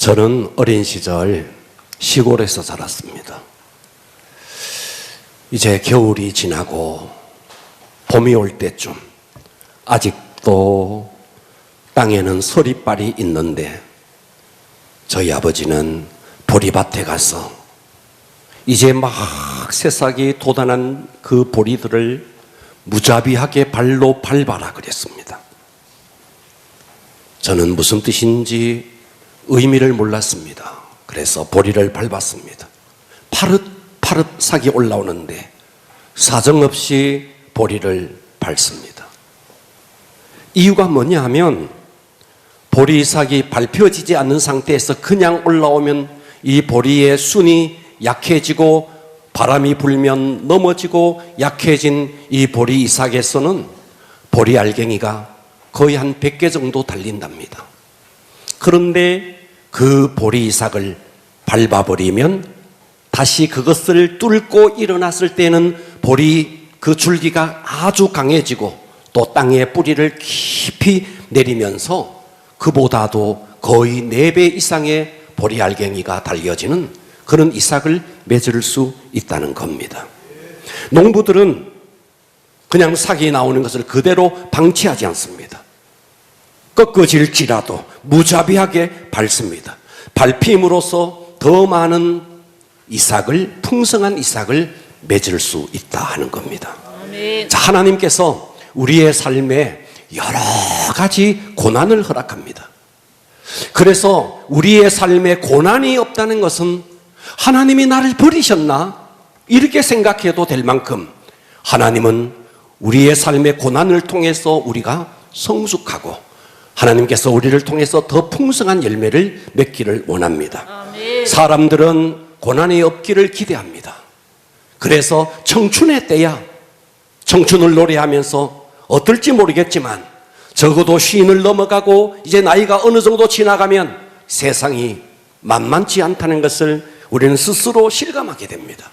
저는 어린 시절 시골에서 자랐습니다. 이제 겨울이 지나고 봄이 올 때쯤 아직도 땅에는 서리빨이 있는데 저희 아버지는 보리밭에 가서 이제 막 새싹이 돋아난 그 보리들을 무자비하게 발로 밟아라 그랬습니다. 저는 무슨 뜻인지 의미를 몰랐습니다. 그래서 보리를 밟았습니다. 파릇파릇 싹이 올라오는데 사정없이 보리를 밟습니다. 이유가 뭐냐 하면 보리싹이 밟혀지지 않는 상태에서 그냥 올라오면 이 보리의 순이 약해지고 바람이 불면 넘어지고 약해진 이 보리 이삭에서는 보리 알갱이가 거의 한 100개 정도 달린답니다. 그런데 그 보리 이삭을 밟아버리면 다시 그것을 뚫고 일어났을 때는 보리 그 줄기가 아주 강해지고 또 땅에 뿌리를 깊이 내리면서 그보다도 거의 4배 이상의 보리 알갱이가 달려지는 그런 이삭을 맺을 수 있다는 겁니다. 농부들은 그냥 삭이 나오는 것을 그대로 방치하지 않습니다. 꺾어질지라도 무자비하게 밟습니다. 밟힘으로써 더 많은 이삭을, 풍성한 이삭을 맺을 수 있다 하는 겁니다. 자, 하나님께서 우리의 삶에 여러 가지 고난을 허락합니다. 그래서 우리의 삶에 고난이 없다는 것은 하나님이 나를 버리셨나? 이렇게 생각해도 될 만큼 하나님은 우리의 삶의 고난을 통해서 우리가 성숙하고 하나님께서 우리를 통해서 더 풍성한 열매를 맺기를 원합니다. 아멘. 사람들은 고난이 없기를 기대합니다. 그래서 청춘의 때야 청춘을 노래하면서 어떨지 모르겠지만 적어도 쉰을 넘어가고 이제 나이가 어느 정도 지나가면 세상이 만만치 않다는 것을 우리는 스스로 실감하게 됩니다.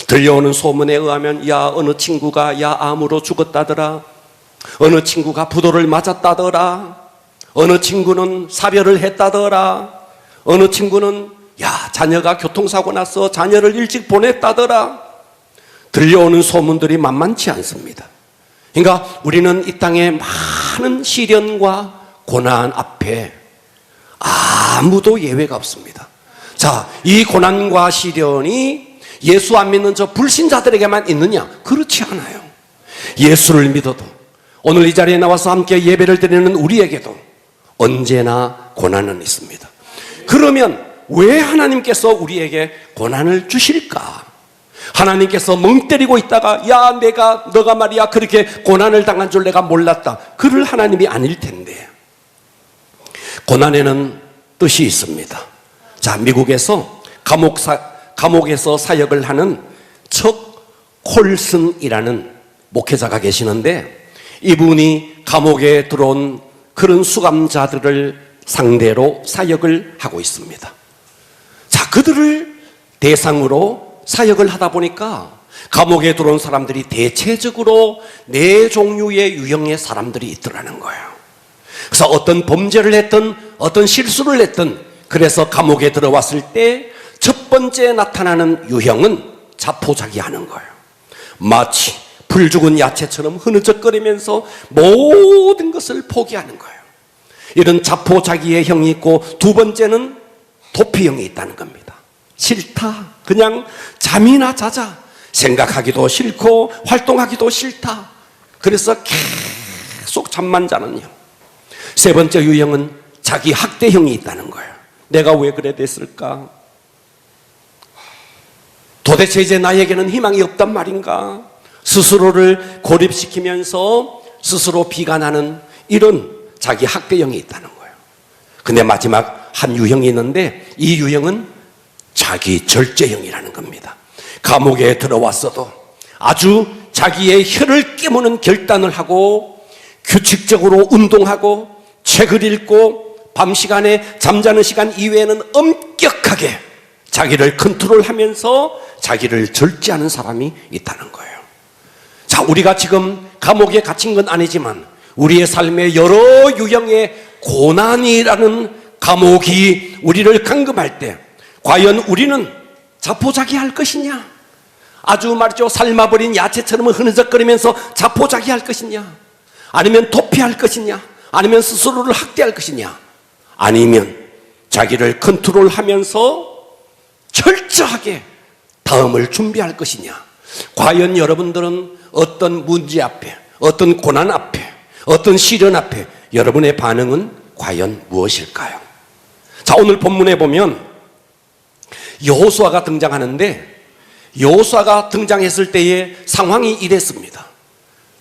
들려오는 소문에 의하면 야 어느 친구가 야 암으로 죽었다더라, 어느 친구가 부도를 맞았다더라, 어느 친구는 사별을 했다더라, 어느 친구는 야 자녀가 교통사고 나서 자녀를 일찍 보냈다더라. 들려오는 소문들이 만만치 않습니다. 그러니까 우리는 이 땅의 많은 시련과 고난 앞에 아무도 예외가 없습니다. 자, 이 고난과 시련이 예수 안 믿는 저 불신자들에게만 있느냐? 그렇지 않아요. 예수를 믿어도 오늘 이 자리에 나와서 함께 예배를 드리는 우리에게도 언제나 고난은 있습니다. 그러면 왜 하나님께서 우리에게 고난을 주실까? 하나님께서 멍 때리고 있다가 야 너가 말이야 그렇게 고난을 당한 줄 내가 몰랐다, 그럴 하나님이 아닐 텐데. 고난에는 뜻이 있습니다. 자, 미국에서 감옥에서 사역을 하는 척 콜슨이라는 목회자가 계시는데 이분이 감옥에 들어온 그런 수감자들을 상대로 사역을 하고 있습니다. 자, 그들을 대상으로 사역을 하다 보니까 감옥에 들어온 사람들이 대체적으로 4종류의 유형의 사람들이 있더라는 거예요. 그래서 어떤 범죄를 했든 어떤 실수를 했든 그래서 감옥에 들어왔을 때 첫 번째 나타나는 유형은 자포자기하는 거예요. 마치 불 죽은 야채처럼 흐느적거리면서 모든 것을 포기하는 거예요. 이런 자포자기의 형이 있고, 두 번째는 도피형이 있다는 겁니다. 싫다, 그냥 잠이나 자자, 생각하기도 싫고 활동하기도 싫다, 그래서 계속 잠만 자는 형. 세 번째 유형은 자기 학대형이 있다는 거예요. 내가 왜 그래 됐을까? 도대체 이제 나에게는 희망이 없단 말인가? 스스로를 고립시키면서 스스로 비관하는 이런 자기 학대형이 있다는 거예요. 근데 마지막 한 유형이 있는데 이 유형은 자기 절제형이라는 겁니다. 감옥에 들어왔어도 아주 자기의 혀를 깨무는 결단을 하고 규칙적으로 운동하고 책을 읽고 밤 시간에 잠자는 시간 이외에는 엄격하게 자기를 컨트롤하면서 자기를 절제하는 사람이 있다는 거예요. 자, 우리가 지금 감옥에 갇힌 건 아니지만 우리의 삶에 여러 유형의 고난이라는 감옥이 우리를 감금할 때 과연 우리는 자포자기할 것이냐? 아주 말이죠, 삶아버린 야채처럼 흐느적거리면서 자포자기할 것이냐? 아니면 도피할 것이냐? 아니면 스스로를 학대할 것이냐? 아니면 자기를 컨트롤하면서 철저하게 다음을 준비할 것이냐? 과연 여러분들은 어떤 문제 앞에, 어떤 고난 앞에, 어떤 시련 앞에 여러분의 반응은 과연 무엇일까요? 자, 오늘 본문에 보면 여호수아가 등장하는데, 여호수아가 등장했을 때의 상황이 이랬습니다.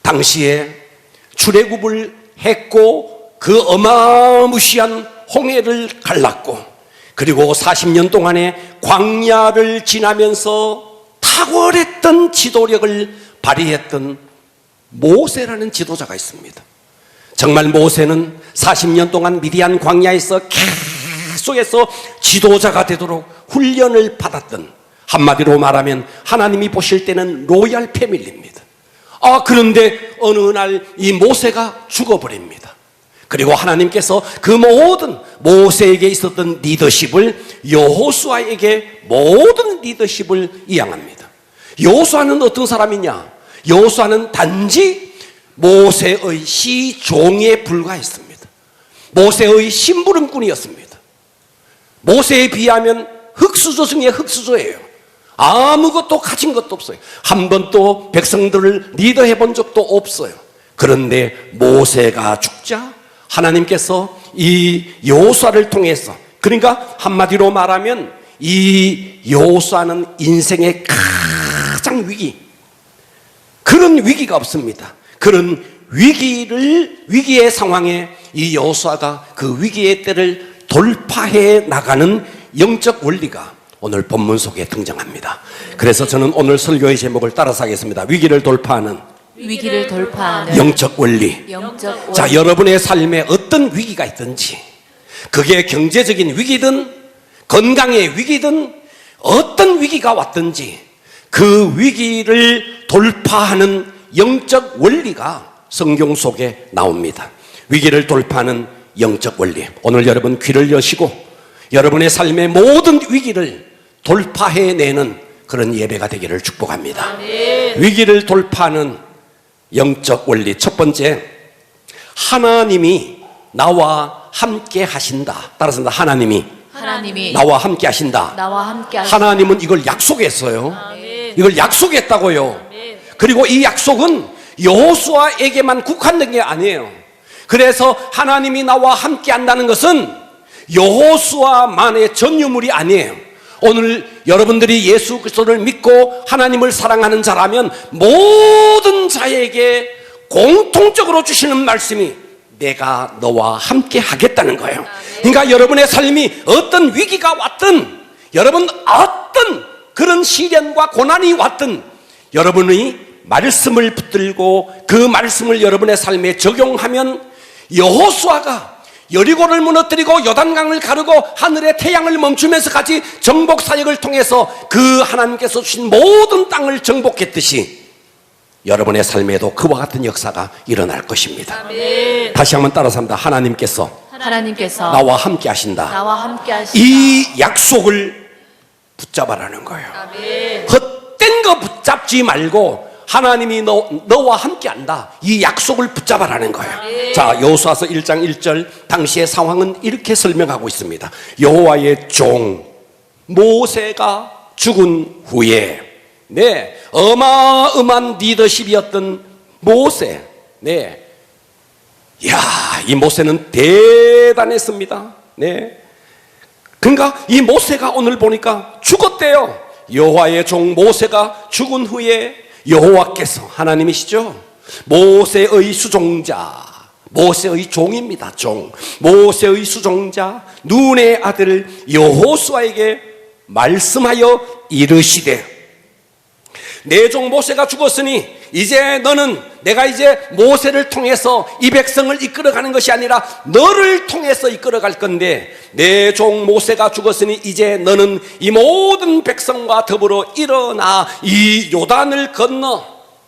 당시에 출애굽을 했고 그 어마무시한 홍해를 갈랐고, 그리고 40년 동안의 광야를 지나면서 탁월했던 지도력을 발휘했던 모세라는 지도자가 있습니다. 정말 모세는 40년 동안 미디안 광야에서 계속해서 지도자가 되도록 훈련을 받았던, 한마디로 말하면 하나님이 보실 때는 로얄 패밀리입니다. 그런데 어느 날 이 모세가 죽어버립니다. 그리고 하나님께서 그 모든 모세에게 있었던 리더십을 여호수아에게 모든 리더십을 이양합니다. 여호수아는 어떤 사람이냐? 여호수아는 단지 모세의 시종에 불과했습니다. 모세의 심부름꾼이었습니다. 모세에 비하면 흙수저 중에 흙수저예요. 아무것도 가진 것도 없어요. 한 번도 백성들을 리더해 본 적도 없어요. 그런데 모세가 죽자 하나님께서 이 여호수아를 통해서, 그러니까 한마디로 말하면 이 여호수아는 인생의 가장 그런 위기가 없습니다. 그런 위기의 상황에 이 여호수아가 그 위기의 때를 돌파해 나가는 영적 원리가 오늘 본문 속에 등장합니다. 그래서 저는 오늘 설교의 제목을 따라서 하겠습니다. 위기를 돌파하는 영적 원리. 자, 여러분의 삶에 어떤 위기가 있든지, 그게 경제적인 위기든 건강의 위기든 어떤 위기가 왔든지 그 위기를 돌파하는 영적 원리가 성경 속에 나옵니다. 위기를 돌파하는 영적 원리. 오늘 여러분 귀를 여시고 여러분의 삶의 모든 위기를 돌파해내는 그런 예배가 되기를 축복합니다. 아멘. 위기를 돌파하는 영적 원리. 첫 번째, 하나님이 나와 함께 하신다. 따라서 하나님이 나와 함께 하신다. 하나님은 이걸 약속했어요. 아멘. 이걸 약속했다고요. 아멘. 그리고 이 약속은 여호수아에게만 국한된 게 아니에요. 그래서 하나님이 나와 함께 한다는 것은 여호수아만의 전유물이 아니에요. 오늘 여러분들이 예수 그리스도를 믿고 하나님을 사랑하는 자라면 모든 자에게 공통적으로 주시는 말씀이 내가 너와 함께 하겠다는 거예요. 그러니까 여러분의 삶이 어떤 위기가 왔든, 여러분 어떤 그런 시련과 고난이 왔든 여러분이 말씀을 붙들고 그 말씀을 여러분의 삶에 적용하면 여호수아가 여리고를 무너뜨리고 요단강을 가르고 하늘의 태양을 멈추면서 같이 정복 사역을 통해서 그 하나님께서 주신 모든 땅을 정복했듯이 여러분의 삶에도 그와 같은 역사가 일어날 것입니다. 아멘. 다시 한번 따라서 합니다. 하나님께서 나와 함께 하신다. 이 약속을 붙잡아라는 거예요. 아멘. 헛된 거 붙잡지 말고 하나님이 너와 함께 한다. 이 약속을 붙잡아라는 거예요. 네. 자, 여호수아서 1장 1절 당시의 상황은 이렇게 설명하고 있습니다. 여호와의 종 모세가 죽은 후에 어마어마한 리더십이었던 모세. 이 모세는 대단했습니다. 그러니까 이 모세가 오늘 보니까 죽었대요. 여호와의 종 모세가 죽은 후에 여호와께서, 하나님이시죠, 모세의 수종자, 모세의 종입니다. 모세의 수종자 눈의 아들 여호수아에게 말씀하여 이르시되, 내 종 모세가 죽었으니 이제 너는, 내가 이제 모세를 통해서 이 백성을 이끌어가는 것이 아니라 너를 통해서 이끌어갈 건데, 내 종 모세가 죽었으니 이제 너는 이 모든 백성과 더불어 일어나 이 요단을 건너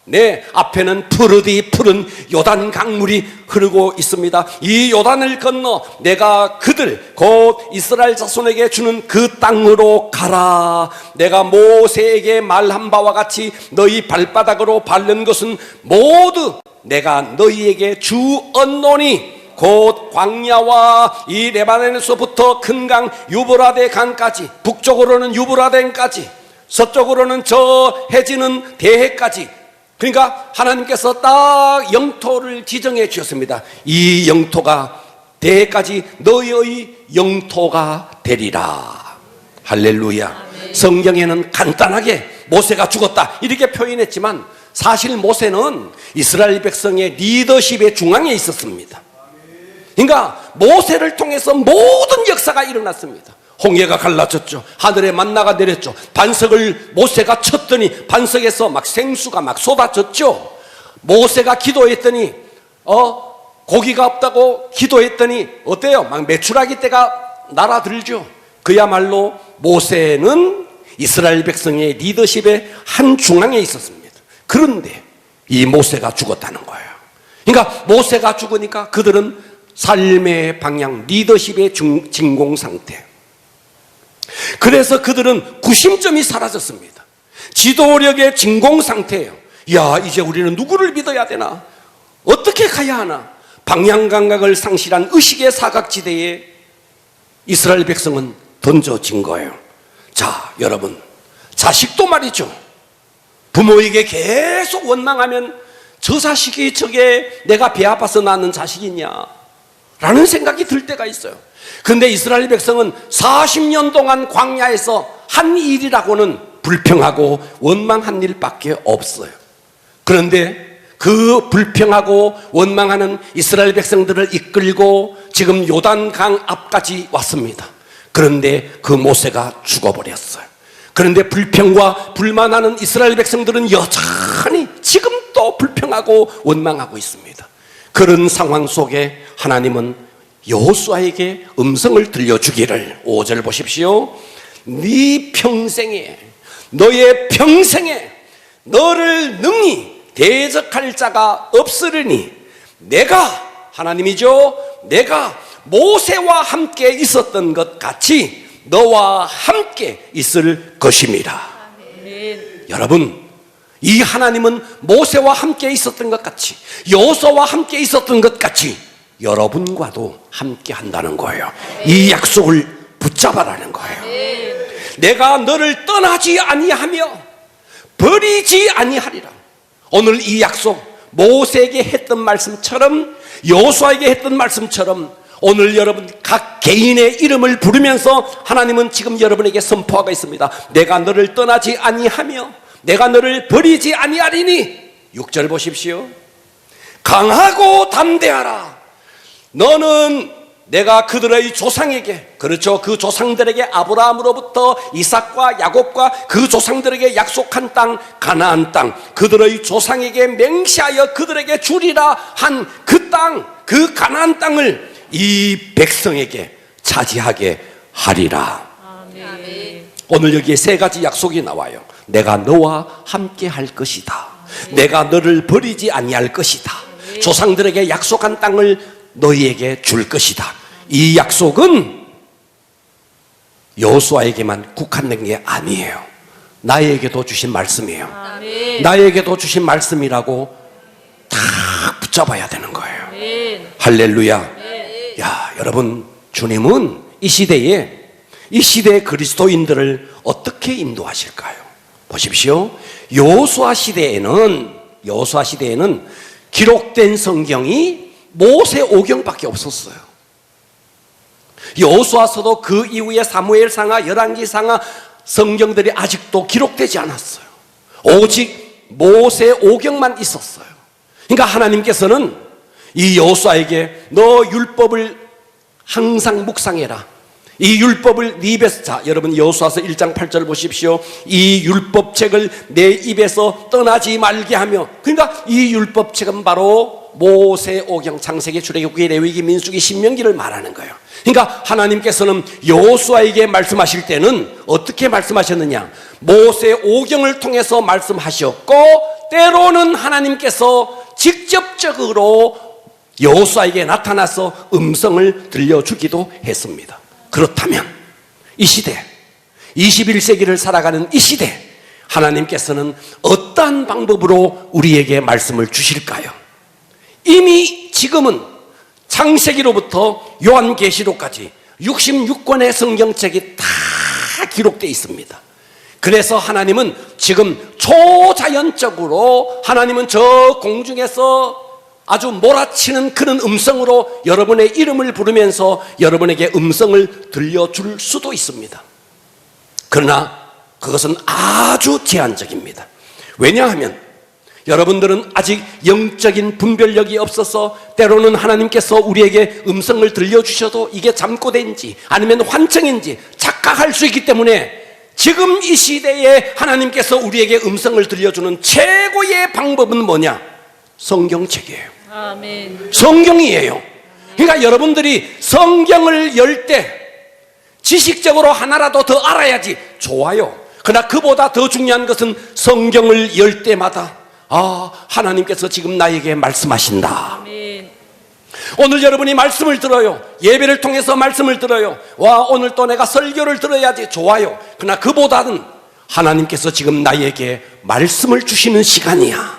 내 앞에는 푸른 요단 강물이 흐르고 있습니다. 이 요단을 건너 내가 그들 곧 이스라엘 자손에게 주는 그 땅으로 가라. 내가 모세에게 말한 바와 같이 너희 발바닥으로 밟는 것은 모두 내가 너희에게 주었노니 곧 광야와 이 레바논에서부터 큰 강 유브라데 강까지, 북쪽으로는 유브라데까지, 서쪽으로는 저 해지는 대해까지. 그러니까 하나님께서 딱 영토를 지정해 주셨습니다. 이 영토가 대해까지 너희의 영토가 되리라. 할렐루야. 성경에는 간단하게 모세가 죽었다 이렇게 표현했지만 사실 모세는 이스라엘 백성의 리더십의 중앙에 있었습니다. 그러니까 모세를 통해서 모든 역사가 일어났습니다. 홍해가 갈라졌죠. 하늘에 만나가 내렸죠. 반석을 모세가 쳤더니 반석에서 막 생수가 막 쏟아졌죠. 모세가 기도했더니 고기가 없다고 기도했더니 어때요? 막 메추라기 떼가 날아들죠. 그야말로 모세는 이스라엘 백성의 리더십의 한 중앙에 있었습니다. 그런데 이 모세가 죽었다는 거예요. 그러니까 모세가 죽으니까 그들은 삶의 방향, 리더십의 진공 상태. 그래서 그들은 구심점이 사라졌습니다. 지도력의 진공 상태예요. 야, 이제 우리는 누구를 믿어야 되나? 어떻게 가야 하나? 방향 감각을 상실한 의식의 사각지대에 이스라엘 백성은 던져진 거예요. 자, 여러분, 자식도 말이죠. 부모에게 계속 원망하면 저 자식이 저게 내가 배 아파서 낳는 자식이냐? 라는 생각이 들 때가 있어요. 근데 이스라엘 백성은 40년 동안 광야에서 한 일이라고는 불평하고 원망한 일밖에 없어요. 그런데 그 불평하고 원망하는 이스라엘 백성들을 이끌고 지금 요단강 앞까지 왔습니다. 그런데 그 모세가 죽어버렸어요. 그런데 불평과 불만하는 이스라엘 백성들은 여전히 지금도 불평하고 원망하고 있습니다. 그런 상황 속에 하나님은 여호수아에게 음성을 들려주기를 5절 보십시오. 네 평생에, 너의 평생에 너를 능히 대적할 자가 없으리니 내가, 하나님이죠, 내가 모세와 함께 있었던 것 같이 너와 함께 있을 것임이라. 아멘. 여러분, 이 하나님은 모세와 함께 있었던 것 같이, 여호수아와 함께 있었던 것 같이 여러분과도 함께 한다는 거예요. 이 약속을 붙잡아라는 거예요. 내가 너를 떠나지 아니하며 버리지 아니하리라. 오늘 이 약속, 모세에게 했던 말씀처럼, 여호수아에게 했던 말씀처럼 오늘 여러분 각 개인의 이름을 부르면서 하나님은 지금 여러분에게 선포하고 있습니다. 내가 너를 떠나지 아니하며 내가 너를 버리지 아니하리니. 6절 보십시오. 강하고 담대하라. 너는 내가 그들의 조상에게, 그렇죠, 그 조상들에게 아브라함으로부터 이삭과 야곱과 그 조상들에게 약속한 땅, 가나안 땅, 그들의 조상에게 맹세하여 그들에게 주리라 한 그 땅, 그 가나안 땅을 이 백성에게 차지하게 하리라. 아멘. 오늘 여기에 세 가지 약속이 나와요. 내가 너와 함께 할 것이다. 내가 너를 버리지 아니할 것이다. 조상들에게 약속한 땅을 너희에게 줄 것이다. 이 약속은 여호수아에게만 국한된 게 아니에요. 나에게도 주신 말씀이에요. 아멘. 나에게도 주신 말씀이라고 다 붙잡아야 되는 거예요. 아멘. 할렐루야. 아멘. 야, 여러분, 주님은 이 시대의 그리스도인들을 어떻게 인도하실까요? 보십시오. 여호수아 시대에는 기록된 성경이 모세 오경밖에 없었어요. 여호수아서도 그 이후에 사무엘상하, 열왕기상하 성경들이 아직도 기록되지 않았어요. 오직 모세 오경만 있었어요. 그러니까 하나님께서는 이 여호수아에게 너 율법을 항상 묵상해라. 이 율법을 네 입에서, 자, 여러분 여호수아서 1장 8절 보십시오. 이 율법책을 내 입에서 떠나지 말게 하며, 그러니까 이 율법책은 바로 모세 오경, 창세기, 출애굽기, 레위기, 민수기, 신명기를 말하는 거예요. 그러니까 하나님께서는 여호수아에게 말씀하실 때는 어떻게 말씀하셨느냐? 모세 오경을 통해서 말씀하셨고 때로는 하나님께서 직접적으로 여호수아에게 나타나서 음성을 들려주기도 했습니다. 그렇다면 이 시대, 21세기를 살아가는 이 시대, 하나님께서는 어떠한 방법으로 우리에게 말씀을 주실까요? 이미 지금은 창세기로부터 요한계시록까지 66권의 성경책이 다 기록되어 있습니다. 그래서 하나님은 지금 초자연적으로 하나님은 저 공중에서 아주 몰아치는 그런 음성으로 여러분의 이름을 부르면서 여러분에게 음성을 들려줄 수도 있습니다. 그러나 그것은 아주 제한적입니다. 왜냐하면 여러분들은 아직 영적인 분별력이 없어서 때로는 하나님께서 우리에게 음성을 들려주셔도 이게 잠꼬대인지 아니면 환청인지 착각할 수 있기 때문에 지금 이 시대에 하나님께서 우리에게 음성을 들려주는 최고의 방법은 뭐냐? 성경책이에요. 아멘. 성경이에요. 그러니까 여러분들이 성경을 열 때 지식적으로 하나라도 더 알아야지 좋아요. 그러나 그보다 더 중요한 것은 성경을 열 때마다 하나님께서 지금 나에게 말씀하신다. 아멘. 오늘 여러분이 말씀을 들어요. 예배를 통해서 말씀을 들어요. 와, 오늘 또 내가 설교를 들어야지 좋아요. 그러나 그보다는 하나님께서 지금 나에게 말씀을 주시는 시간이야.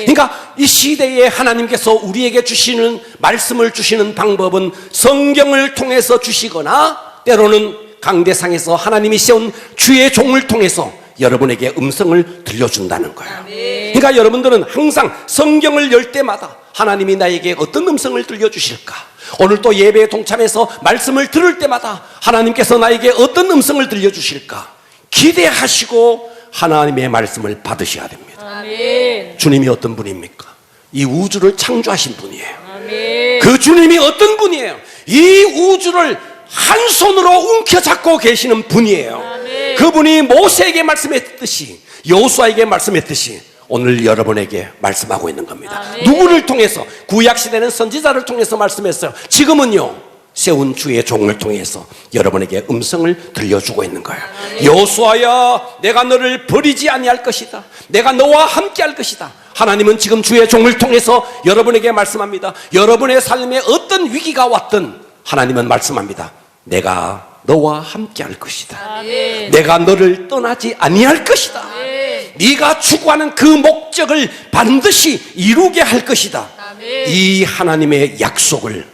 그러니까 이 시대에 하나님께서 우리에게 주시는 말씀을 주시는 방법은 성경을 통해서 주시거나 때로는 강대상에서 하나님이 세운 주의 종을 통해서 여러분에게 음성을 들려준다는 거예요. 그러니까 여러분들은 항상 성경을 열 때마다 하나님이 나에게 어떤 음성을 들려주실까? 오늘 또 예배에 동참해서 말씀을 들을 때마다 하나님께서 나에게 어떤 음성을 들려주실까? 기대하시고 하나님의 말씀을 받으셔야 됩니다. 아멘. 주님이 어떤 분입니까? 이 우주를 창조하신 분이에요. 아멘. 그 주님이 어떤 분이에요? 이 우주를 한 손으로 움켜잡고 계시는 분이에요. 아멘. 그분이 모세에게 말씀했듯이 여호수아에게 말씀했듯이 오늘 여러분에게 말씀하고 있는 겁니다. 아멘. 누구를 통해서? 구약시대는 선지자를 통해서 말씀했어요. 지금은요 세운 주의 종을 통해서 여러분에게 음성을 들려주고 있는 거예요. 여호수아야, 내가 너를 버리지 아니할 것이다. 내가 너와 함께 할 것이다. 하나님은 지금 주의 종을 통해서 여러분에게 말씀합니다. 여러분의 삶에 어떤 위기가 왔든 하나님은 말씀합니다. 내가 너와 함께 할 것이다. 아멘. 내가 너를 떠나지 아니할 것이다. 아멘. 네가 추구하는 그 목적을 반드시 이루게 할 것이다. 아멘. 이 하나님의 약속을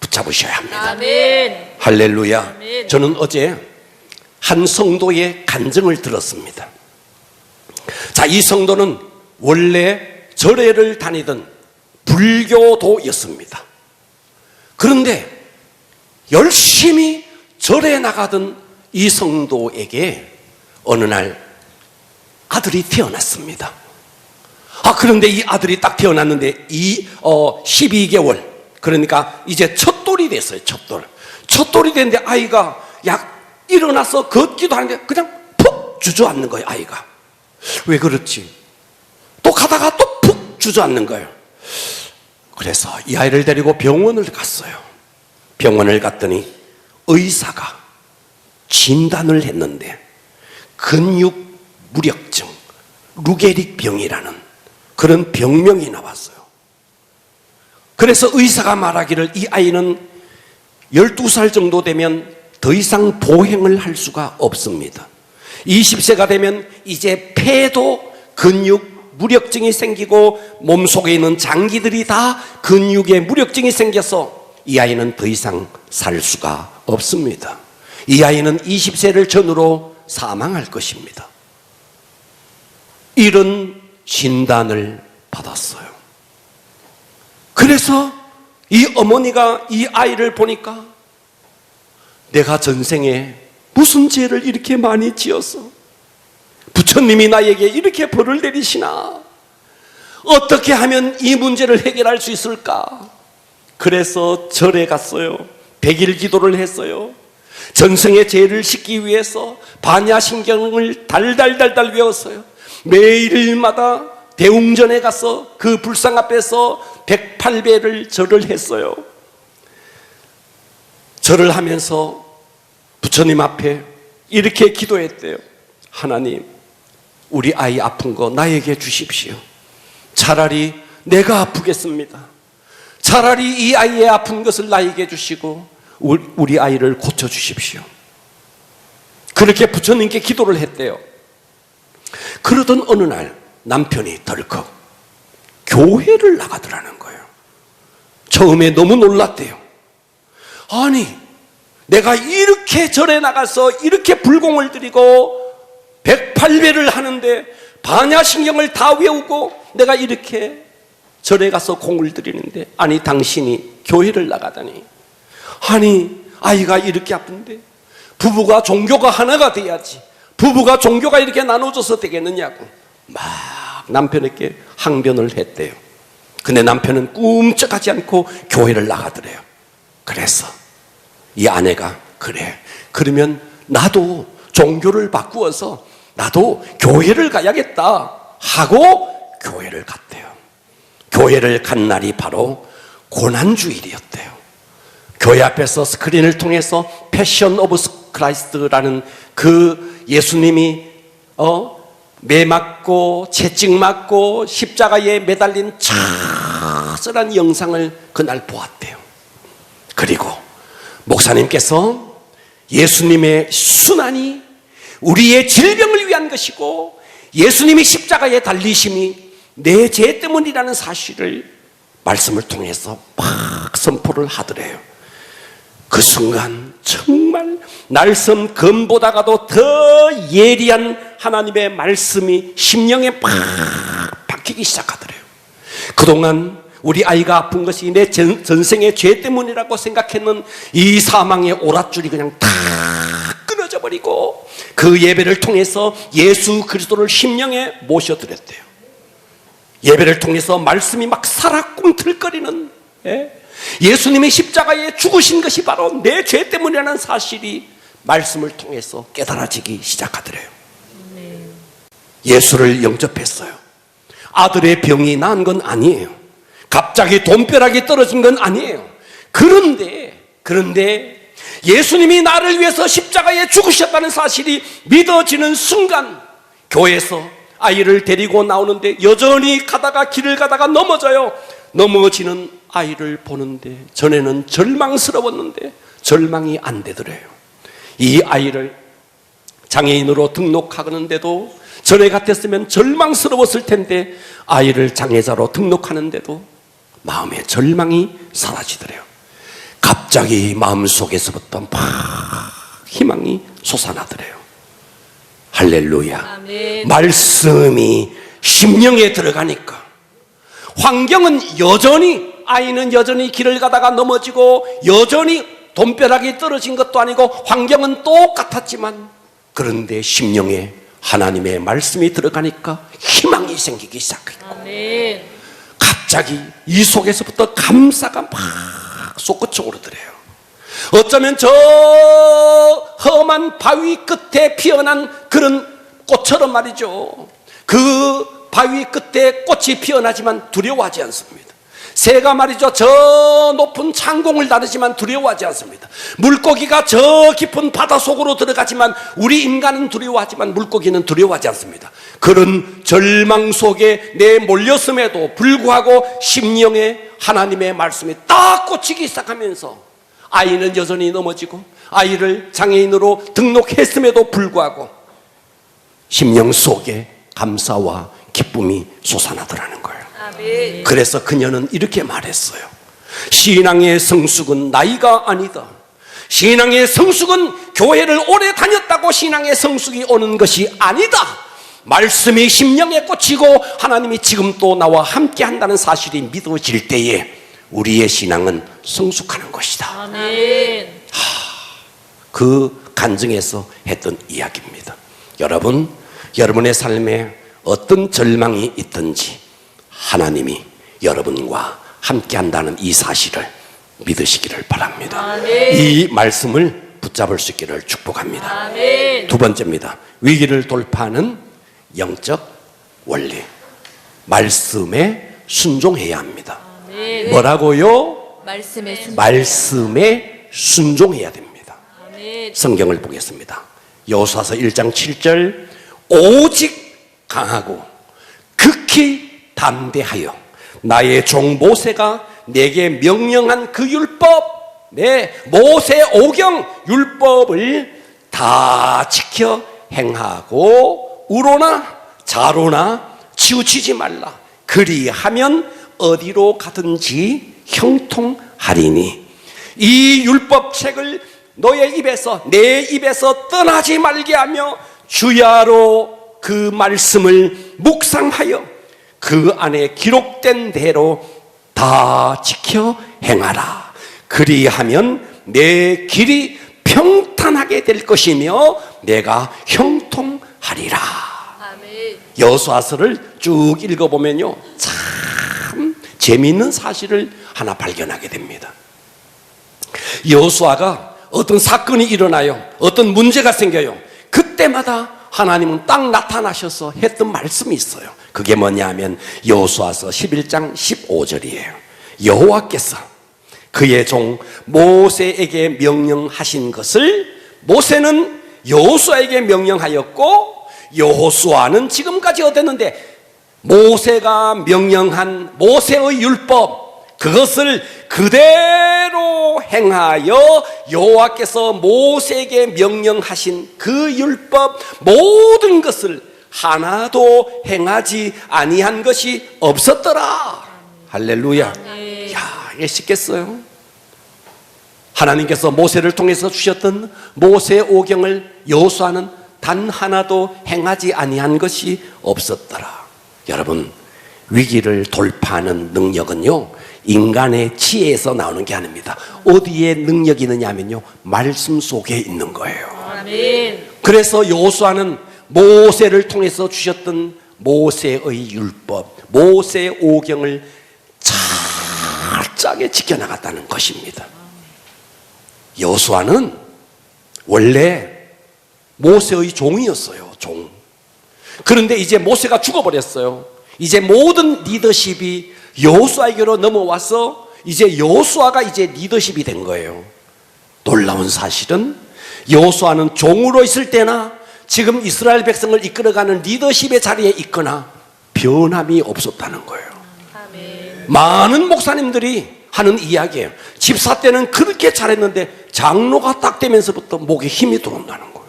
붙잡으셔야 합니다. 아멘. 할렐루야. 아멘. 저는 어제 한 성도의 간증을 들었습니다. 자, 이 성도는 원래 절에를 다니던 불교도였습니다. 그런데 열심히 절에 나가던 이 성도에게 어느 날 아들이 태어났습니다. 그런데 이 아들이 딱 태어났는데 12개월, 그러니까 이제 첫돌이 됐어요. 첫돌이 됐는데 아이가 일어나서 걷기도 하는데 그냥 푹 주저앉는 거예요. 아이가 왜 그렇지? 또 가다가 또 푹 주저앉는 거예요. 그래서 이 아이를 데리고 병원을 갔어요. 병원을 갔더니 의사가 진단을 했는데 근육무력증, 루게릭병이라는 그런 병명이 나왔어요. 그래서 의사가 말하기를 이 아이는 12살 정도 되면 더 이상 보행을 할 수가 없습니다. 20세가 되면 이제 폐도 근육무력증이 생기고 몸속에 있는 장기들이 다 근육에 무력증이 생겨서 이 아이는 더 이상 살 수가 없습니다. 이 아이는 20세를 전후로 사망할 것입니다. 이런 진단을 받았어요. 그래서 이 어머니가 이 아이를 보니까 내가 전생에 무슨 죄를 이렇게 많이 지었어? 부처님이 나에게 이렇게 벌을 내리시나? 어떻게 하면 이 문제를 해결할 수 있을까? 그래서 절에 갔어요. 100일 기도를 했어요. 전생의 죄를 씻기 위해서 반야신경을 달달달달 외웠어요. 매일마다 대웅전에 가서 그 불상 앞에서 108배를 절을 했어요. 절을 하면서 부처님 앞에 이렇게 기도했대요. 하나님, 우리 아이 아픈 거 나에게 주십시오. 차라리 내가 아프겠습니다. 차라리 이 아이의 아픈 것을 나에게 주시고 우리 아이를 고쳐주십시오. 그렇게 부처님께 기도를 했대요. 그러던 어느 날 남편이 덜컥 교회를 나가더라는 거예요. 처음에 너무 놀랐대요. 아니, 내가 이렇게 절에 나가서 이렇게 불공을 드리고 108배를 하는데 반야신경을 다 외우고 내가 이렇게 절에 가서 공을 드리는데, 아니 당신이 교회를 나가다니. 아니, 아이가 이렇게 아픈데 부부가 종교가 하나가 돼야지, 부부가 종교가 이렇게 나눠져서 되겠느냐고 막 남편에게 항변을 했대요. 근데 남편은 꿈쩍하지 않고 교회를 나가더래요. 그래서 이 아내가 그래, 그러면 나도 종교를 바꾸어서 나도 교회를 가야겠다 하고 교회를 갔대요. 교회를 간 날이 바로 고난주일이었대요. 교회 앞에서 스크린을 통해서 패션 오브 크라이스트라는 그 예수님이 매 맞고 채찍 맞고 십자가에 매달린 처절한 영상을 그날 보았대요. 그리고 목사님께서 예수님의 순환이 우리의 질병을 위한 것이고 예수님이 십자가에 달리심이 내 죄 때문이라는 사실을 말씀을 통해서 막 선포를 하더래요. 그 순간 정말 날선 검보다가도 더 예리한 하나님의 말씀이 심령에 팍 박히기 시작하더래요. 그동안 우리 아이가 아픈 것이 내 전생의 죄 때문이라고 생각했는 이 사망의 오랏줄이 그냥 다 끊어져 버리고 그 예배를 통해서 예수 그리스도를 심령에 모셔드렸대요. 예배를 통해서 말씀이 막 살아 꿈틀거리는, 예수님이 십자가에 죽으신 것이 바로 내 죄 때문이라는 사실이 말씀을 통해서 깨달아지기 시작하더래요. 예수를 영접했어요. 아들의 병이 나은 건 아니에요. 갑자기 돈벼락이 떨어진 건 아니에요. 그런데 예수님이 나를 위해서 십자가에 죽으셨다는 사실이 믿어지는 순간 교회에서 아이를 데리고 나오는데 여전히 길을 가다가 넘어져요. 넘어지는 아이를 보는데 전에는 절망스러웠는데 절망이 안 되더래요. 이 아이를 장애인으로 등록하는데도 전에 같았으면 절망스러웠을 텐데 아이를 장애자로 등록하는데도 마음의 절망이 사라지더래요. 갑자기 마음속에서부터 막 희망이 솟아나더래요. 할렐루야. 아멘. 말씀이 심령에 들어가니까 환경은 여전히, 아이는 여전히 길을 가다가 넘어지고 여전히 돈벼락이 떨어진 것도 아니고 환경은 똑같았지만, 그런데 심령에 하나님의 말씀이 들어가니까 희망이 생기기 시작했고, 아멘. 갑자기 이 속에서부터 감사가 막 솟구쳐 오르더래요. 어쩌면 저 험한 바위 끝에 피어난 그런 꽃처럼 말이죠. 그 바위 끝에 꽃이 피어나지만 두려워하지 않습니다. 새가 말이죠, 저 높은 창공을 나르지만 두려워하지 않습니다. 물고기가 저 깊은 바다 속으로 들어가지만 우리 인간은 두려워하지만 물고기는 두려워하지 않습니다. 그런 절망 속에 내 몰렸음에도 불구하고 심령에 하나님의 말씀이 딱 꽂히기 시작하면서 아이는 여전히 넘어지고 아이를 장애인으로 등록했음에도 불구하고 심령 속에 감사와 기쁨이 솟아나더라는 거예요. 아멘. 그래서 그녀는 이렇게 말했어요. 신앙의 성숙은 나이가 아니다. 신앙의 성숙은 교회를 오래 다녔다고 신앙의 성숙이 오는 것이 아니다. 말씀이 심령에 꽂히고 하나님이 지금 또 나와 함께 한다는 사실이 믿어질 때에 우리의 신앙은 성숙하는 것이다. 아멘. 그 간증에서 했던 이야기입니다. 여러분, 여러분의 삶에 어떤 절망이 있든지 하나님이 여러분과 함께 한다는 이 사실을 믿으시기를 바랍니다. 아멘. 이 말씀을 붙잡을 수 있기를 축복합니다. 아멘. 두 번째입니다. 위기를 돌파하는 영적 원리. 말씀에 순종해야 합니다. 아멘. 뭐라고요? 말씀에 순종해야 됩니다. 아멘. 성경을 보겠습니다. 여호수아서 1장 7절, 오직 강하고 극히 담대하여 나의 종 모세가 내게 명령한 그 율법, 내 모세 오경 율법을 다 지켜 행하고 우로나 좌로나 치우치지 말라. 그리하면 어디로 가든지 형통하리니 이 율법책을 너의 입에서 내 입에서 떠나지 말게 하며 주야로 그 말씀을 묵상하여 그 안에 기록된 대로 다 지켜 행하라. 그리하면 내 길이 평탄하게 될 것이며 내가 형통하리라. 아멘. 여호수아서를 쭉 읽어보면요, 참 재미있는 사실을 하나 발견하게 됩니다. 여호수아가 어떤 사건이 일어나요, 어떤 문제가 생겨요. 그때마다 하나님은 딱 나타나셔서 했던 말씀이 있어요. 그게 뭐냐 하면 여호수아서 11장 15절이에요. 여호와께서 그의 종 모세에게 명령하신 것을 모세는 여호수아에게 명령하였고 여호수아는 지금까지 어땠는데 모세가 명령한 모세의 율법 그것을 그대로 행하여 여호와께서 모세에게 명령하신 그 율법 모든 것을 하나도 행하지 아니한 것이 없었더라. 할렐루야. 야, 이게 쉽겠어요? 하나님께서 모세를 통해서 주셨던 모세 오경을 여호수아는 단 하나도 행하지 아니한 것이 없었더라. 여러분, 위기를 돌파하는 능력은요, 인간의 지혜에서 나오는 게 아닙니다. 어디에 능력이 있느냐 하면요, 말씀 속에 있는 거예요. 아멘. 그래서 여호수아는 모세를 통해서 주셨던 모세의 율법, 모세 오경을 철저하게 지켜나갔다는 것입니다. 여호수아는 원래 모세의 종이었어요. 종. 그런데 이제 모세가 죽어버렸어요. 이제 모든 리더십이 여호수아에게로 넘어와서 이제 여호수아가 이제 리더십이 된 거예요. 놀라운 사실은 여호수아는 종으로 있을 때나 지금 이스라엘 백성을 이끌어가는 리더십의 자리에 있거나 변함이 없었다는 거예요. 아멘. 많은 목사님들이 하는 이야기예요. 집사 때는 그렇게 잘했는데 장로가 딱 되면서부터 목에 힘이 들어온다는 거예요.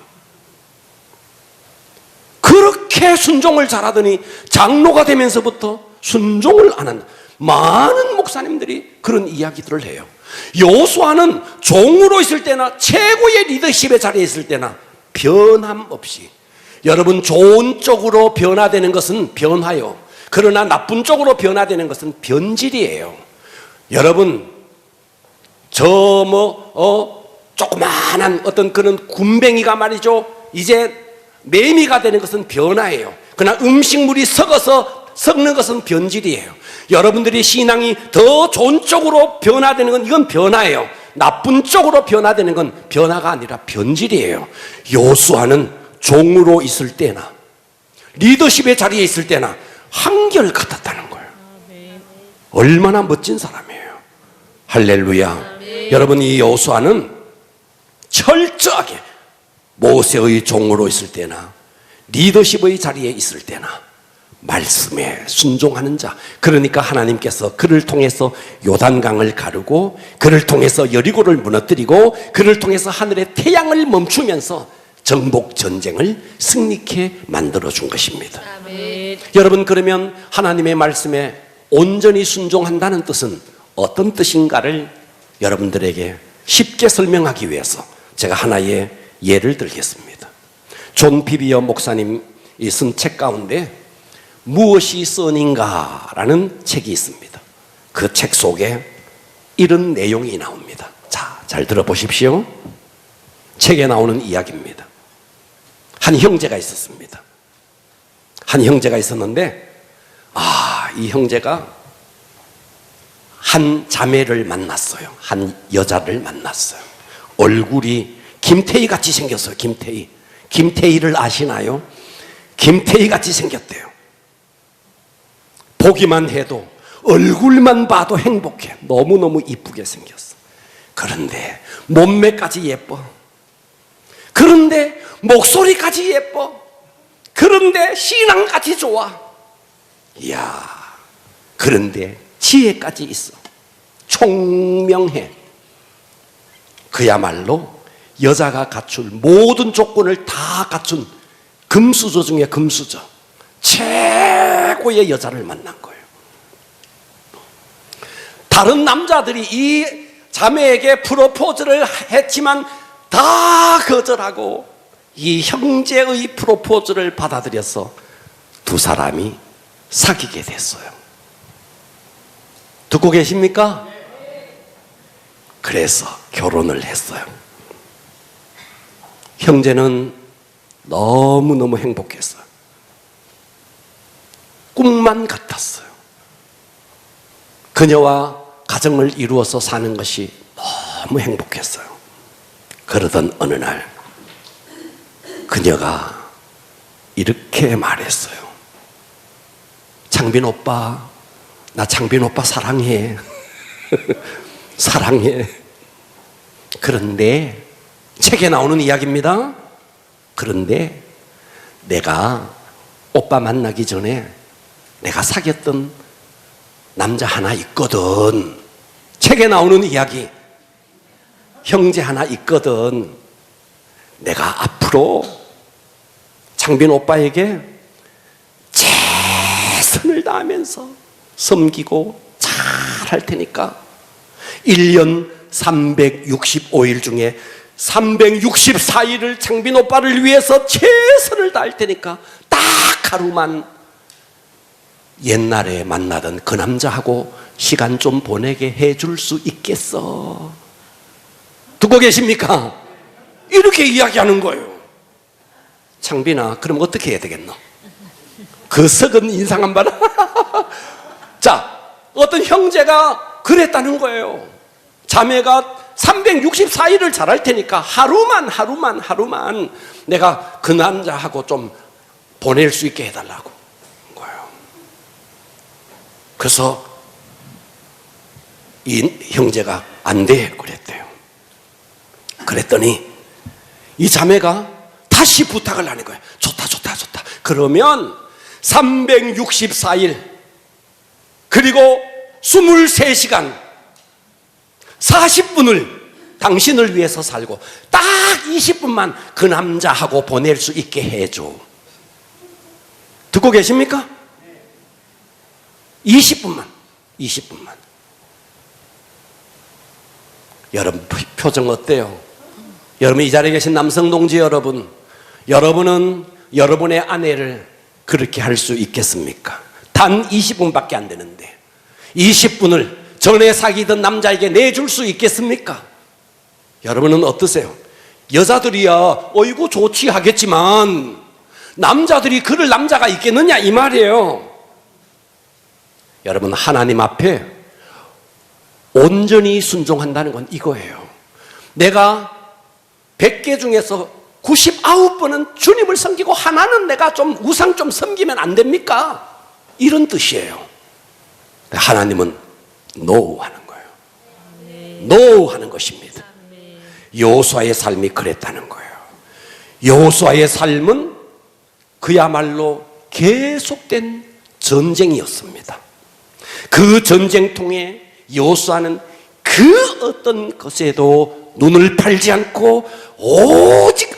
그렇게 순종을 잘하더니 장로가 되면서부터 순종을 안 한다. 많은 목사님들이 그런 이야기들을 해요. 여호수아는 종으로 있을 때나 최고의 리더십의 자리에 있을 때나 변함없이, 여러분, 좋은 쪽으로 변화되는 것은 변화요, 그러나 나쁜 쪽으로 변화되는 것은 변질이에요. 여러분, 조그마한 어떤 그런 군뱅이가 말이죠, 이제 매미가 되는 것은 변화예요. 그러나 음식물이 썩는 것은 변질이에요. 여러분들이 신앙이 더 좋은 쪽으로 변화되는 건 이건 변화예요. 나쁜 쪽으로 변화되는 건 변화가 아니라 변질이에요. 여호수아는 종으로 있을 때나 리더십의 자리에 있을 때나 한결 같았다는 거예요. 얼마나 멋진 사람이에요. 할렐루야. 여러분, 이 여호수아는 철저하게 모세의 종으로 있을 때나 리더십의 자리에 있을 때나 말씀에 순종하는 자, 그러니까 하나님께서 그를 통해서 요단강을 가르고 그를 통해서 여리고를 무너뜨리고 그를 통해서 하늘의 태양을 멈추면서 정복 전쟁을 승리케 만들어준 것입니다. 아멘. 여러분, 그러면 하나님의 말씀에 온전히 순종한다는 뜻은 어떤 뜻인가를 여러분들에게 쉽게 설명하기 위해서 제가 하나의 예를 들겠습니다. 존 비비어 목사님이 쓴 책 가운데 무엇이 선인가라는 책이 있습니다. 그 책 속에 이런 내용이 나옵니다. 자, 잘 들어보십시오. 책에 나오는 이야기입니다. 한 형제가 있었습니다. 한 형제가 있었는데, 이 형제가 한 자매를 만났어요. 한 여자를 만났어요. 얼굴이 김태희 같이 생겼어요. 김태희를 아시나요? 김태희 같이 생겼대요. 보기만 해도, 얼굴만 봐도 행복해. 너무너무 이쁘게 생겼어. 그런데 몸매까지 예뻐. 그런데 목소리까지 예뻐. 그런데 신앙까지 좋아. 이야, 그런데 지혜까지 있어. 총명해. 그야말로 여자가 갖출 모든 조건을 다 갖춘 금수저 중에 금수저, 최고의 여자를 만난 거예요. 다른 남자들이 이 자매에게 프로포즈를 했지만 다 거절하고 이 형제의 프로포즈를 받아들여서 두 사람이 사귀게 됐어요. 듣고 계십니까? 그래서 결혼을 했어요. 형제는 너무너무 행복했어요. 꿈만 같았어요. 그녀와 가정을 이루어서 사는 것이 너무 행복했어요. 그러던 어느 날 그녀가 이렇게 말했어요. 창빈 오빠, 나 창빈 오빠 사랑해. 사랑해. 그런데 책에 나오는 이야기입니다. 그런데 내가 오빠 만나기 전에 내가 사귀었던 남자 하나 있거든. 책에 나오는 이야기. 형제 하나 있거든. 내가 앞으로 창빈 오빠에게 최선을 다하면서 섬기고 잘 할 테니까 1년 365일 중에 364일을 창빈 오빠를 위해서 최선을 다할 테니까 딱 하루만 옛날에 만나던 그 남자하고 시간 좀 보내게 해줄 수 있겠어? 듣고 계십니까? 이렇게 이야기하는 거예요. 창빈아, 그럼 어떻게 해야 되겠노? 그 썩은 인상 한 봐라. 자, 어떤 형제가 그랬다는 거예요. 자매가 364일을 잘할 테니까 하루만 내가 그 남자하고 좀 보낼 수 있게 해달라고 거예요. 그래서 이 형제가 안 돼 그랬대요. 그랬더니 이 자매가 다시 부탁을 하는 거예요. 좋다. 그러면 364일 그리고 23시간 40분을 당신을 위해서 살고 딱 20분만 그 남자하고 보낼 수 있게 해줘. 듣고 계십니까? 20분만. 여러분 표정 어때요? 여러분 이 자리에 계신 남성 동지 여러분, 여러분은 여러분의 아내를 그렇게 할 수 있겠습니까? 단 20분밖에 안 되는데 20분을 전에 사귀던 남자에게 내줄 수 있겠습니까? 여러분은 어떠세요? 여자들이야 어이구 좋지 하겠지만 남자들이 그럴 남자가 있겠느냐 이 말이에요. 여러분 하나님 앞에 온전히 순종한다는 건 이거예요. 내가 100개 중에서 99번은 주님을 섬기고 하나는 내가 좀 우상 좀 섬기면 안 됩니까? 이런 뜻이에요. 하나님은 노 하는 거예요. 노 하는 것입니다. 여호수아의 삶이 그랬다는 거예요. 여호수아의 삶은 그야말로 계속된 전쟁이었습니다. 그 전쟁통에 여호수아는 그 어떤 것에도 눈을 팔지 않고 오직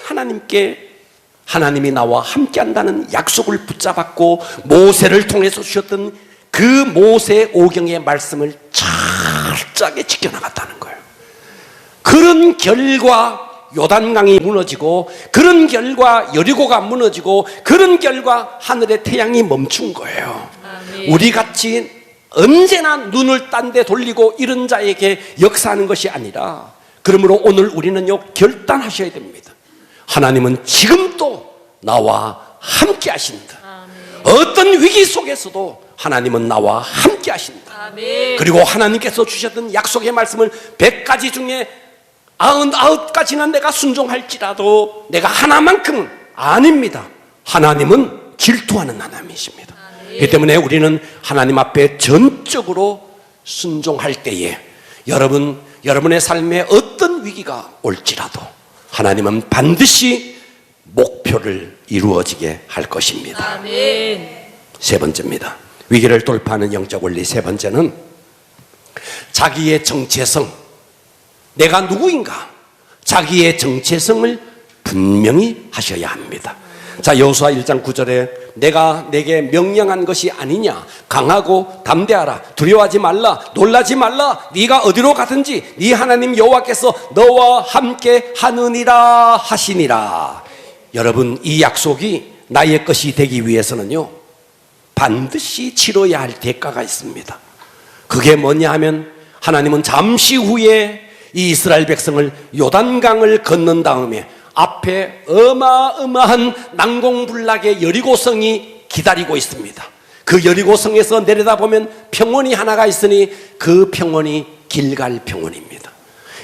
하나님이 나와 함께한다는 약속을 붙잡았고 모세를 통해서 주셨던 그 모세 오경의 말씀을 철저하게 지켜나갔다는 거예요. 그런 결과 요단강이 무너지고 그런 결과 여리고가 무너지고 그런 결과 하늘의 태양이 멈춘 거예요. 우리같이 언제나 눈을 딴 데 돌리고 이런 자에게 역사하는 것이 아니라, 그러므로 오늘 우리는요 결단하셔야 됩니다. 하나님은 지금도 나와 함께 하신다. 어떤 위기 속에서도 하나님은 나와 함께 하신다. 그리고 하나님께서 주셨던 약속의 말씀을 100가지 중에 99가지는 내가 순종할지라도 내가 하나만큼은 아닙니다. 하나님은 질투하는 하나님이십니다. 그렇기 때문에 우리는 하나님 앞에 전적으로 순종할 때에 여러분의 삶에 어떤 위기가 올지라도 하나님은 반드시 목표를 이루어지게 할 것입니다. 아멘. 세 번째입니다. 위기를 돌파하는 영적 원리 세 번째는 자기의 정체성, 내가 누구인가, 자기의 정체성을 분명히 하셔야 합니다. 자, 여호수아 1장 9절에 내가 내게 명령한 것이 아니냐, 강하고 담대하라, 두려워하지 말라, 놀라지 말라, 네가 어디로 가든지 네 하나님 여호와께서 너와 함께 하느니라 하시니라. 여러분, 이 약속이 나의 것이 되기 위해서는요, 반드시 치러야 할 대가가 있습니다. 그게 뭐냐 하면, 하나님은 잠시 후에 이 이스라엘 백성을 요단강을 건넌 다음에 앞에 어마어마한 난공불락의 여리고성이 기다리고 있습니다. 그 여리고성에서 내려다보면 평원이 하나가 있으니 그 평원이 길갈 평원입니다.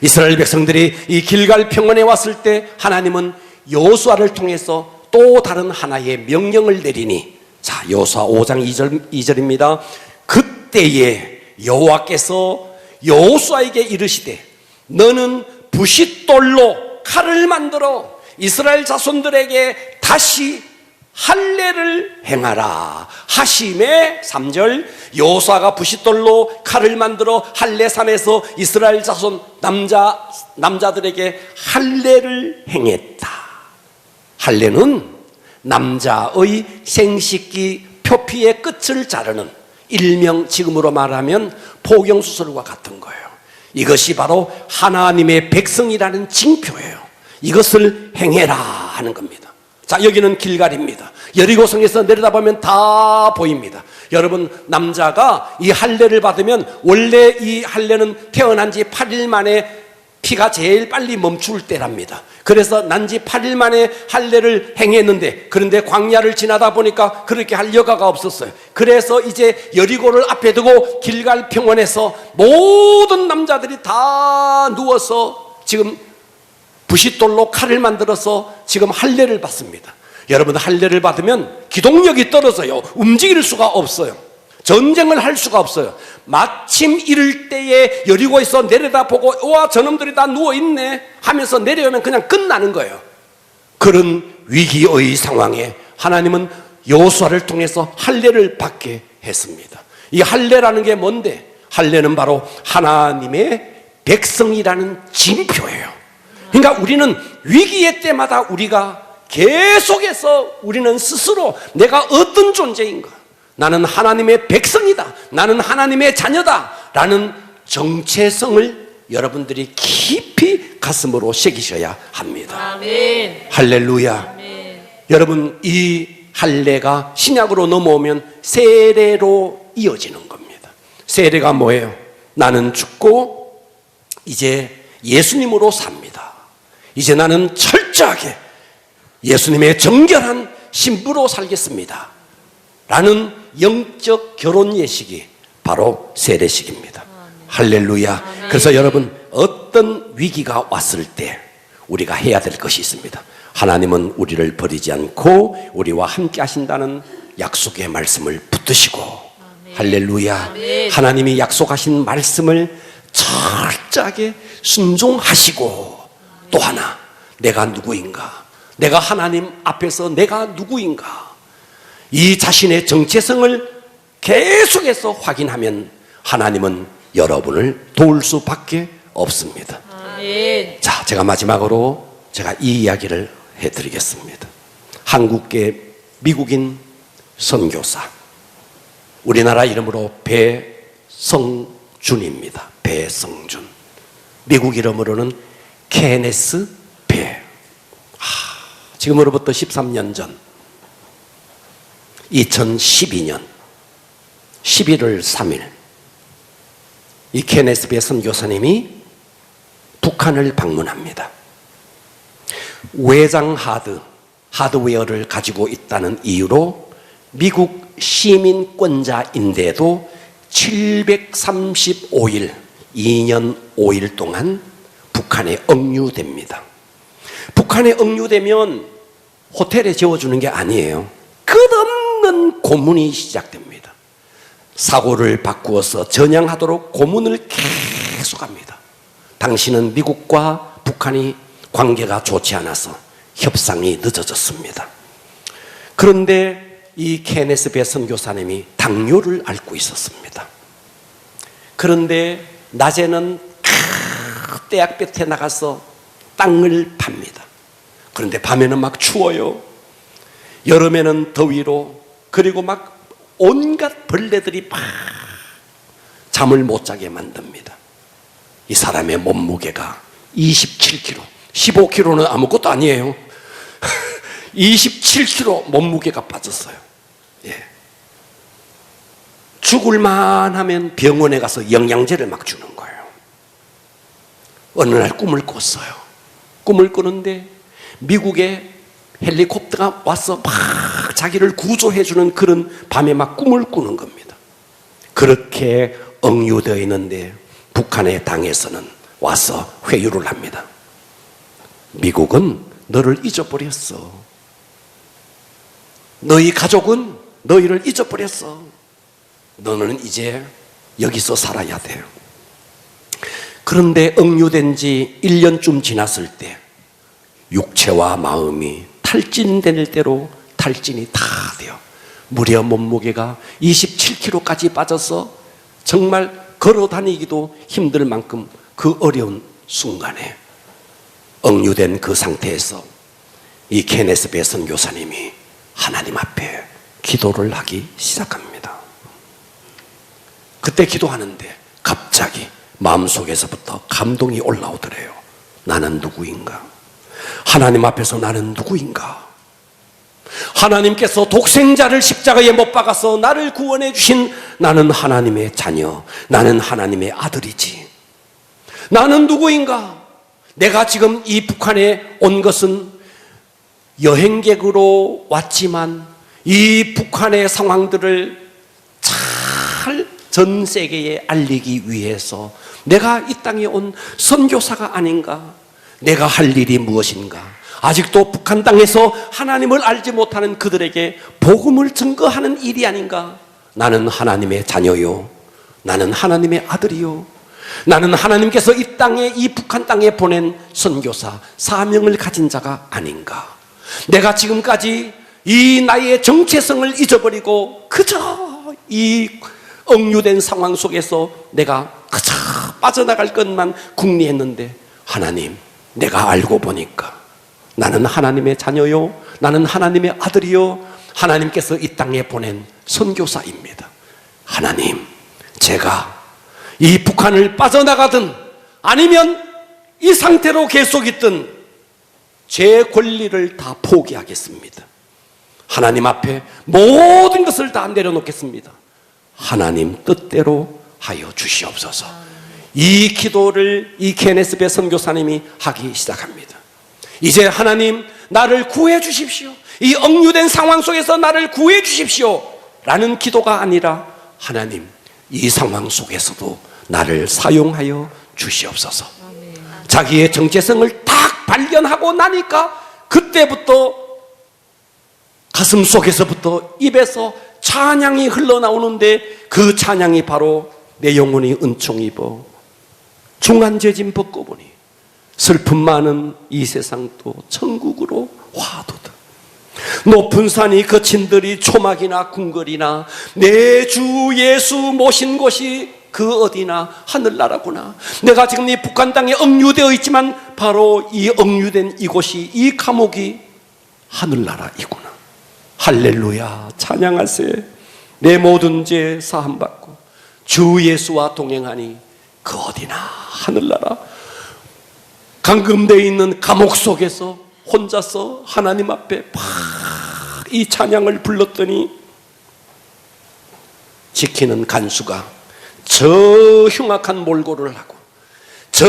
이스라엘 백성들이 이 길갈 평원에 왔을 때 하나님은 여호수아를 통해서 또 다른 하나의 명령을 내리니, 자, 여호수아 5장 2절입니다. 그때에 여호와께서 여호수아에게 이르시되 너는 부싯돌로 칼을 만들어 이스라엘 자손들에게 다시 할례를 행하라 하심에, 3절, 여호수아가 부싯돌로 칼을 만들어 할례산에서 이스라엘 자손 남자들에게 할례를 행했다. 할례는 남자의 생식기 표피의 끝을 자르는, 일명 지금으로 말하면 포경수술과 같은 거예요. 이것이 바로 하나님의 백성이라는 징표예요. 이것을 행해라 하는 겁니다. 자, 여기는 길갈입니다. 여리고성에서 내려다보면 다 보입니다. 여러분, 남자가 이 할례를 받으면, 원래 이 할례는 태어난 지 8일 만에 피가 제일 빨리 멈출 때랍니다. 그래서 난 지 8일 만에 할례를 행했는데, 그런데 광야를 지나다 보니까 그렇게 할 여가가 없었어요. 그래서 이제 여리고를 앞에 두고 길갈 평원에서 모든 남자들이 다 누워서 지금 부싯돌로 칼을 만들어서 지금 할례를 받습니다. 여러분, 할례를 받으면 기동력이 떨어져요. 움직일 수가 없어요. 전쟁을 할 수가 없어요. 마침 이럴 때에 여리고에서 내려다보고 와, 저놈들이 다 누워있네 하면서 내려오면 그냥 끝나는 거예요. 그런 위기의 상황에 하나님은 여호수아를 통해서 할례를 받게 했습니다. 이 할례라는 게 뭔데? 할례는 바로 하나님의 백성이라는 징표예요. 그러니까 우리는 위기의 때마다 우리가 계속해서 우리는 스스로 내가 어떤 존재인가, 나는 하나님의 백성이다, 나는 하나님의 자녀다 라는 정체성을 여러분들이 깊이 가슴으로 새기셔야 합니다. 아멘. 할렐루야. 아멘. 여러분, 이 할례가 신약으로 넘어오면 세례로 이어지는 겁니다. 세례가 뭐예요? 나는 죽고 이제 예수님으로 삽니다. 이제 나는 철저하게 예수님의 정결한 신부로 살겠습니다 라는 영적 결혼 예식이 바로 세례식입니다. 할렐루야. 그래서 여러분, 어떤 위기가 왔을 때 우리가 해야 될 것이 있습니다. 하나님은 우리를 버리지 않고 우리와 함께 하신다는 약속의 말씀을 붙드시고, 할렐루야. 하나님이 약속하신 말씀을 철저하게 순종하시고, 또 하나, 내가 누구인가, 내가 하나님 앞에서 내가 누구인가, 이 자신의 정체성을 계속해서 확인하면 하나님은 여러분을 도울 수밖에 없습니다. 아멘. 자, 제가 마지막으로 제가 이 이야기를 해드리겠습니다. 한국계 미국인 선교사, 우리나라 이름으로 배성준입니다. 배성준. 미국 이름으로는 케네스 배. 지금으로부터 13년 전 2012년 11월 3일 이 케네스 배 선교사님이 북한을 방문합니다. 외장 하드웨어를 가지고 있다는 이유로 미국 시민권자인데도 735일, 2년 5일 동안 북한에 억류됩니다. 북한에 억류되면 호텔에 재워주는 게 아니에요. 끝없는 고문이 시작됩니다. 사고를 바꾸어서 전향하도록 고문을 계속합니다. 당신은 미국과 북한이 관계가 좋지 않아서 협상이 늦어졌습니다. 그런데 이 케네스 배 선교사님이 당뇨를 앓고 있었습니다. 그런데 낮에는 떼약볕에 나가서 땅을 팝니다. 그런데 밤에는 막 추워요. 여름에는 더위로, 그리고 막 온갖 벌레들이 막 잠을 못 자게 만듭니다. 이 사람의 몸무게가 27kg, 15kg는 아무것도 아니에요. 27kg 몸무게가 빠졌어요. 예. 죽을만 하면 병원에 가서 영양제를 막 주는 거예요. 어느 날 꿈을 꿨어요. 꿈을 꾸는데 미국에 헬리콥터가 와서 막 자기를 구조해주는 그런 밤에 막 꿈을 꾸는 겁니다. 그렇게 억류되어 있는데 북한의 당에서는 와서 회유를 합니다. 미국은 너를 잊어버렸어. 너희 가족은 너희를 잊어버렸어. 너는 이제 여기서 살아야 돼요. 그런데 억류된 지 1년쯤 지났을 때 육체와 마음이 탈진될 대로 탈진이 다 돼요. 무려 몸무게가 27kg까지 빠져서 정말 걸어 다니기도 힘들 만큼 그 어려운 순간에 억류된 그 상태에서 이 케네스 배 선교사님이 하나님 앞에 기도를 하기 시작합니다. 그때 기도하는데 갑자기 마음속에서부터 감동이 올라오더래요. 나는 누구인가? 하나님 앞에서 나는 누구인가? 하나님께서 독생자를 십자가에 못 박아서 나를 구원해 주신 나는 하나님의 자녀, 나는 하나님의 아들이지. 나는 누구인가? 내가 지금 이 북한에 온 것은 여행객으로 왔지만 이 북한의 상황들을 잘 전 세계에 알리기 위해서 내가 이 땅에 온 선교사가 아닌가? 내가 할 일이 무엇인가? 아직도 북한 땅에서 하나님을 알지 못하는 그들에게 복음을 증거하는 일이 아닌가? 나는 하나님의 자녀요. 나는 하나님의 아들이요. 나는 하나님께서 이 땅에, 이 북한 땅에 보낸 선교사, 사명을 가진 자가 아닌가? 내가 지금까지 이 나의 정체성을 잊어버리고 그저 이 억류된 상황 속에서 내가 그저 빠져나갈 것만 궁리했는데 하나님, 내가 알고 보니까 나는 하나님의 자녀요, 나는 하나님의 아들이요, 하나님께서 이 땅에 보낸 선교사입니다. 하나님, 제가 이 북한을 빠져나가든 아니면 이 상태로 계속 있든 제 권리를 다 포기하겠습니다. 하나님 앞에 모든 것을 다 내려놓겠습니다. 하나님 뜻대로 하여 주시옵소서. 이 기도를 이 케네스 배 선교사님이 하기 시작합니다. 이제 하나님, 나를 구해 주십시오. 이 억류된 상황 속에서 나를 구해 주십시오 라는 기도가 아니라 하나님, 이 상황 속에서도 나를 사용하여 주시옵소서. 자기의 정체성을 딱 발견하고 나니까 그때부터 가슴 속에서부터 입에서 찬양이 흘러나오는데 그 찬양이 바로 내 영혼이 은총 입어 중한죄짐 벗고 보니 슬픔 많은 이 세상도 천국으로 화도다. 높은 산이 거친 들이 초막이나 궁궐이나 내 주 예수 모신 곳이 그 어디나 하늘나라구나. 내가 지금 이 북한 땅에 억류되어 있지만 바로 이 억류된 이곳이, 이 감옥이 하늘나라이구나. 할렐루야, 찬양하세. 내 모든 죄 사함받고 주 예수와 동행하니 그 어디나 하늘나라. 감금되어 있는 감옥 속에서 혼자서 하나님 앞에 막 이 찬양을 불렀더니 지키는 간수가 저 흉악한 몰골을 하고 저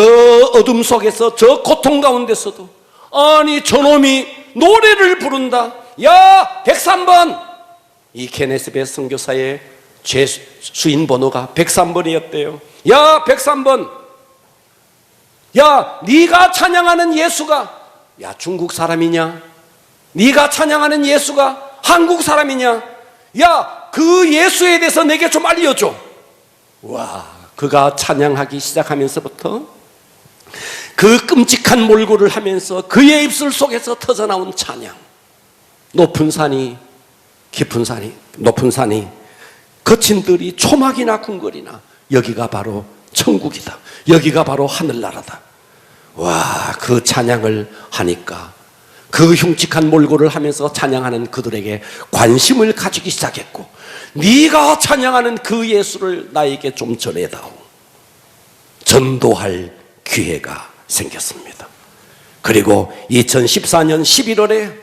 어둠 속에서 저 고통 가운데서도 아니 저놈이 노래를 부른다. 야 103번. 이 케네스 배 선교사의 죄수인 번호가 103번이었대요. 야 103번. 야 네가 찬양하는 예수가, 야 중국 사람이냐? 네가 찬양하는 예수가 한국 사람이냐? 야 그 예수에 대해서 내게 좀 알려줘. 와, 그가 찬양하기 시작하면서부터 그 끔찍한 몰골을 하면서 그의 입술 속에서 터져나온 찬양. 높은 산이, 깊은 산이, 높은 산이, 거친 들이 초막이나 궁궐이나 여기가 바로 천국이다. 여기가 바로 하늘나라다. 와, 그 찬양을 하니까 그 흉측한 몰골을 하면서 찬양하는 그들에게 관심을 가지기 시작했고, 네가 찬양하는 그 예수를 나에게 좀 전해다오. 전도할 기회가 생겼습니다. 그리고 2014년 11월에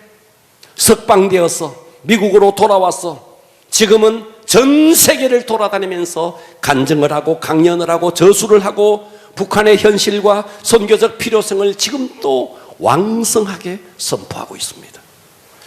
석방되어서 미국으로 돌아와서 지금은 전 세계를 돌아다니면서 간증을 하고 강연을 하고 저수를 하고 북한의 현실과 선교적 필요성을 지금 또 왕성하게 선포하고 있습니다.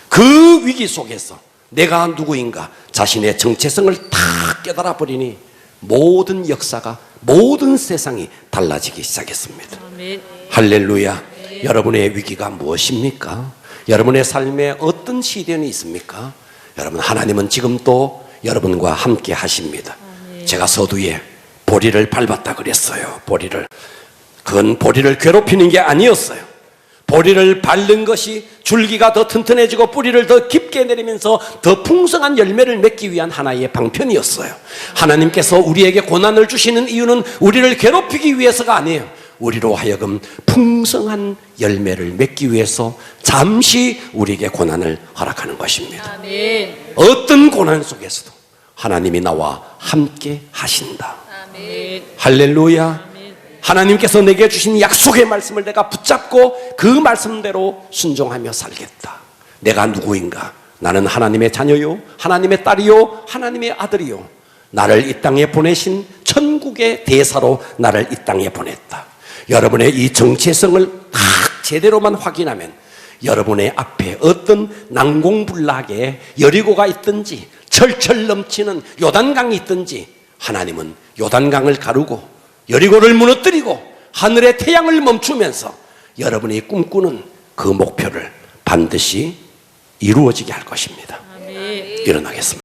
그 위기 속에서 내가 누구인가 자신의 정체성을 다 깨달아 버리니 모든 역사가, 모든 세상이 달라지기 시작했습니다. 아멘. 할렐루야. 여러분의 위기가 무엇입니까? 여러분의 삶에 어떤 시련이 있습니까? 여러분, 하나님은 지금 또 여러분과 함께 하십니다. 제가 서두에 보리를 밟았다 그랬어요. 그건 보리를 괴롭히는 게 아니었어요. 보리를 밟는 것이 줄기가 더 튼튼해지고 뿌리를 더 깊게 내리면서 더 풍성한 열매를 맺기 위한 하나의 방편이었어요. 하나님께서 우리에게 고난을 주시는 이유는 우리를 괴롭히기 위해서가 아니에요. 우리로 하여금 풍성한 열매를 맺기 위해서 잠시 우리에게 고난을 허락하는 것입니다. 아멘. 어떤 고난 속에서도 하나님이 나와 함께 하신다. 아멘. 할렐루야. 하나님께서 내게 주신 약속의 말씀을 내가 붙잡고 그 말씀대로 순종하며 살겠다. 내가 누구인가? 나는 하나님의 자녀요, 하나님의 딸이요, 하나님의 아들이요. 나를 이 땅에 보내신 천국의 대사로 나를 이 땅에 보냈다. 여러분의 이 정체성을 딱 제대로만 확인하면 여러분의 앞에 어떤 난공불락의 여리고가 있든지 철철 넘치는 요단강이 있든지 하나님은 요단강을 가르고 여리고를 무너뜨리고 하늘의 태양을 멈추면서 여러분이 꿈꾸는 그 목표를 반드시 이루어지게 할 것입니다. 아멘. 일어나겠습니다.